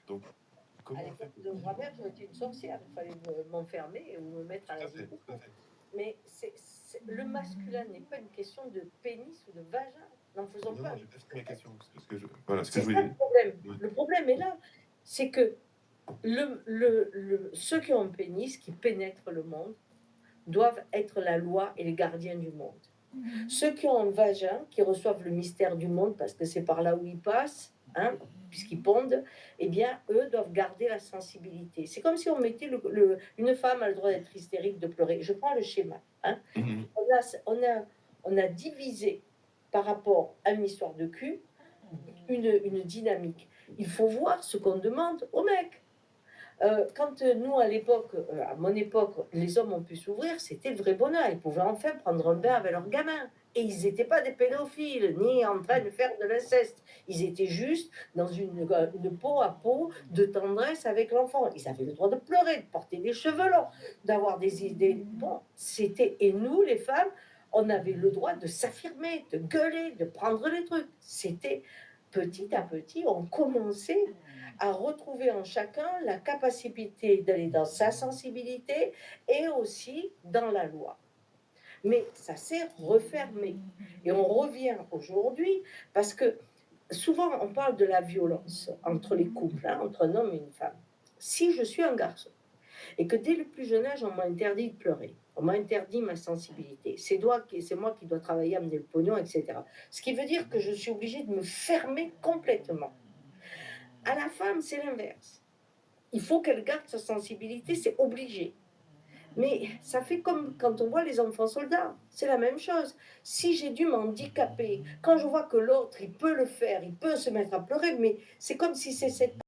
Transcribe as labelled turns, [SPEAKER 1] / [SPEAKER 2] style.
[SPEAKER 1] Donc,
[SPEAKER 2] À
[SPEAKER 1] comment on fait
[SPEAKER 2] l'époque
[SPEAKER 1] pour
[SPEAKER 2] de grand-mère, j'aurais été une sorcière, il fallait m'enfermer ou me mettre à
[SPEAKER 1] tout à
[SPEAKER 2] l'asile
[SPEAKER 1] fait,
[SPEAKER 2] de
[SPEAKER 1] tout à
[SPEAKER 2] pauvres.
[SPEAKER 1] fait.
[SPEAKER 2] Mais le masculin n'est pas une question de pénis ou de vagin. N'en faisons
[SPEAKER 1] Non,
[SPEAKER 2] pas
[SPEAKER 1] non,
[SPEAKER 2] un
[SPEAKER 1] j'ai pas fini ma question. Ce que je voilà, ce que
[SPEAKER 2] c'est
[SPEAKER 1] je
[SPEAKER 2] ça le
[SPEAKER 1] voulais
[SPEAKER 2] problème.
[SPEAKER 1] ouais.
[SPEAKER 2] Le problème est là, c'est que ceux qui ont un pénis, qui pénètrent le monde, doivent être la loi et les gardiens du monde. Ceux qui ont un vagin, qui reçoivent le mystère du monde, parce que c'est par là où ils passent, hein, puisqu'ils pondent, eh bien, eux doivent garder la sensibilité. C'est comme si on mettait une femme a le droit d'être hystérique, de pleurer. Je prends le schéma. Hein.
[SPEAKER 1] Mmh mh.
[SPEAKER 2] On a, on a, on a divisé par rapport à une histoire de cul une dynamique. Il faut voir ce qu'on demande aux mecs. Quand nous, à l'époque, à mon époque, les hommes ont pu s'ouvrir, c'était le vrai bonheur. Ils pouvaient enfin prendre un bain avec leurs gamins. Et ils n'étaient pas des pédophiles, ni en train de faire de l'inceste. Ils étaient juste dans une peau à peau de tendresse avec l'enfant. Ils avaient le droit de pleurer, de porter des cheveux longs, d'avoir des idées. Bon, c'était. Et nous, les femmes, on avait le droit de s'affirmer, de gueuler, de prendre les trucs. C'était petit à petit, on commençait à retrouver en chacun la capacité d'aller dans sa sensibilité et aussi dans la loi. Mais ça s'est refermé. Et on revient aujourd'hui parce que souvent on parle de la violence entre les couples, hein, entre un homme et une femme. Si je suis un garçon et que dès le plus jeune âge, on m'a interdit de pleurer, on m'a interdit ma sensibilité, c'est moi qui dois travailler, amener le pognon, etc. Ce qui veut dire que je suis obligée de me fermer complètement. À la femme, c'est l'inverse. Il faut qu'elle garde sa sensibilité, c'est obligé. Mais ça fait comme quand on voit les enfants soldats, c'est la même chose. Si j'ai dû m'handicaper, quand je vois que l'autre, il peut le faire, il peut se mettre à pleurer, mais c'est comme si c'est cette